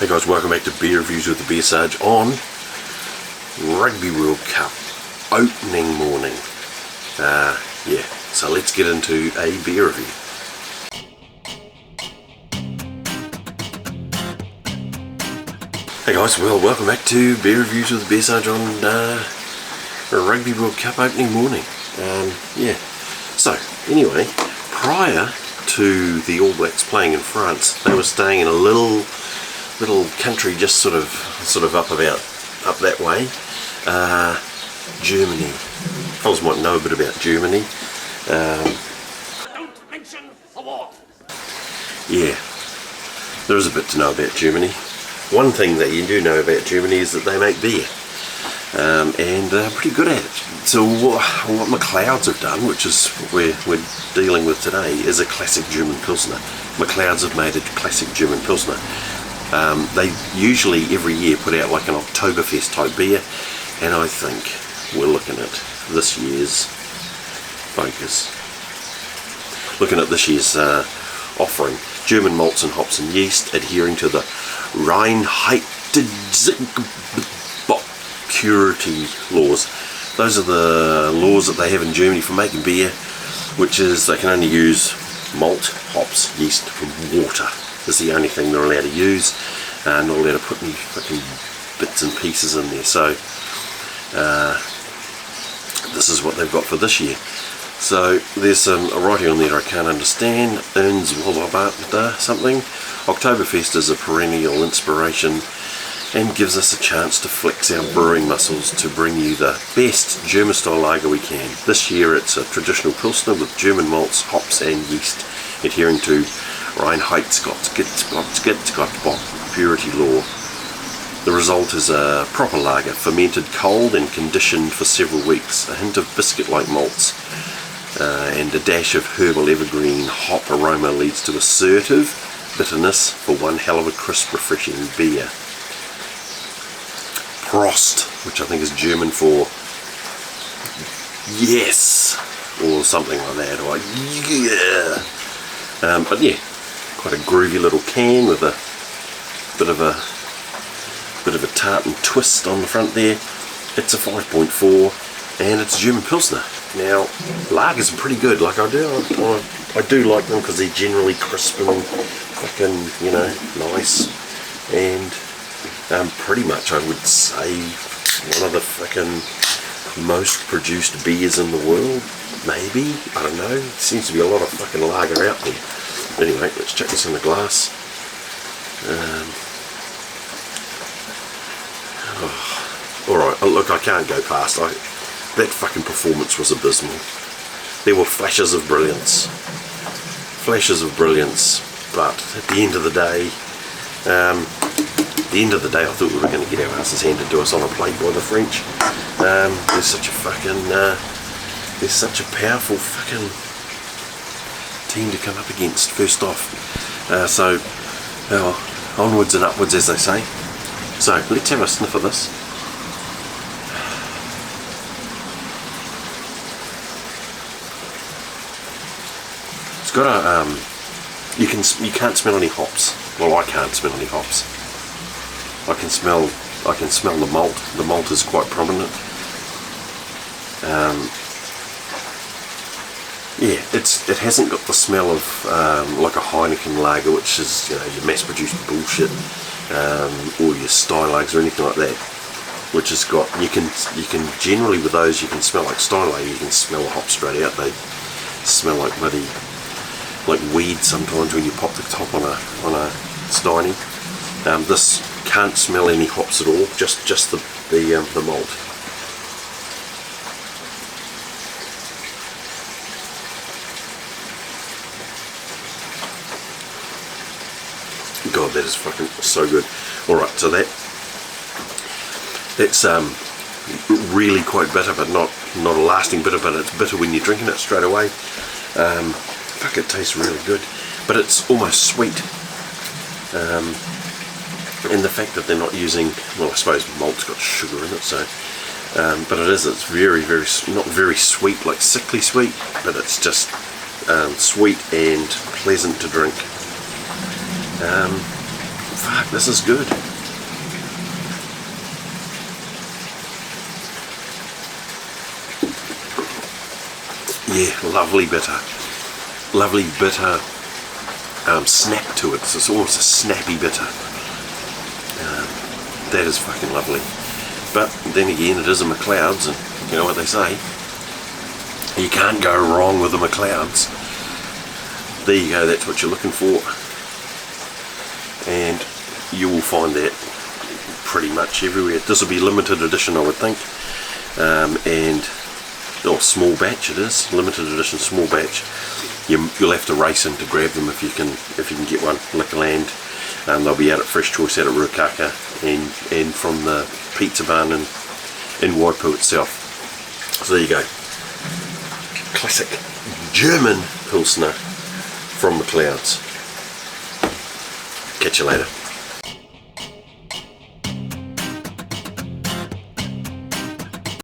Hey guys, welcome back to Beer Reviews with the BeerSarge on Rugby World Cup opening morning. So let's get into a beer review. Hey guys, well, welcome back to Beer Reviews with the BeerSarge on Rugby World Cup opening morning. So anyway, prior to the All Blacks playing in France, they were staying in a little country just sort of up that way. Germany. Fellas might know a bit about Germany. Don't mention the war. Yeah, there is a bit to know about Germany. One thing that you do know about Germany is that they make beer, and they're pretty good at it. So what McLeod's have done, which is what we're dealing with today, is a classic German Pilsener. McLeod's have made a classic German Pilsener. They usually every year put out like an Oktoberfest type beer, and I think we're looking at this year's focus. Looking at this year's offering, German malts and hops and yeast adhering to the purity laws. Those are the laws that they have in Germany for making beer, which is they can only use malt, hops, yeast, and water. Is the only thing they're allowed to use, not allowed to put any fucking bits and pieces in there. So this is what they've got for this year. So there's a writing on there I can't understand. Something. Oktoberfest is a perennial inspiration and gives us a chance to flex our brewing muscles to bring you the best German style lager we can. This year it's a traditional Pilsner with German malts, hops and yeast, adhering to purity law. The result is a proper lager, fermented cold and conditioned for several weeks. A hint of biscuit-like malts and a dash of herbal evergreen hop aroma leads to assertive bitterness for one hell of a crisp, refreshing beer. Prost, which I think is German for yes, or something like that, or yeah. But yeah, quite a groovy little can with a bit of a tartan twist on the front there. It's a 5.4 and it's German Pilsner. Now, lagers are pretty good. Like I do like them because they're generally crisp and fucking, nice. And pretty much I would say one of the fucking most produced beers in the world. Maybe, I don't know. There seems to be a lot of fucking lager out there. Anyway, let's check this in the glass. Alright, look, I can't go past. That fucking performance was abysmal. There were flashes of brilliance. But at the end of the day, I thought we were going to get our asses handed to us on a plate by the French. There's such a powerful fucking team to come up against first off. So onwards and upwards, as they say. So let's have a sniff of this. It's got a you can't smell any hops. Well, I can't smell any hops. I can smell the malt. The malt is quite prominent. Yeah, it hasn't got the smell of like a Heineken lager, which is your mass-produced bullshit, or your Steylags or anything like that. Which has got you can generally with those you can smell like Steylag. You can smell the hop straight out. They smell like bloody weed sometimes when you pop the top on a Steiny. This can't smell any hops at all. Just the malt. God, that is fucking so good. Alright, so that's really quite bitter, but not a lasting bitter, but it's bitter when you're drinking it straight away. Fuck, it tastes really good, but it's almost sweet. And the fact that they're not using, well, I suppose malt's got sugar in it, so but it's very, very, not very sweet, like sickly sweet, but it's just sweet and pleasant to drink. fuck, this is good. Yeah, lovely bitter. Lovely bitter snap to it. So it's almost a snappy bitter. That is fucking lovely. But then again, it is a McLeod's, and you know what they say, you can't go wrong with the McLeod's. There you go, that's what you're looking for, and you will find that pretty much everywhere. This will be limited edition, I would think, or small batch. It is limited edition, small batch. You'll have to race in to grab them if you can get one. Liquorland, they'll be out at Fresh Choice out at Ruakaka, and from the pizza barn in Waipu itself. So there you go, classic German Pilsner from McLeod's. Catch you later.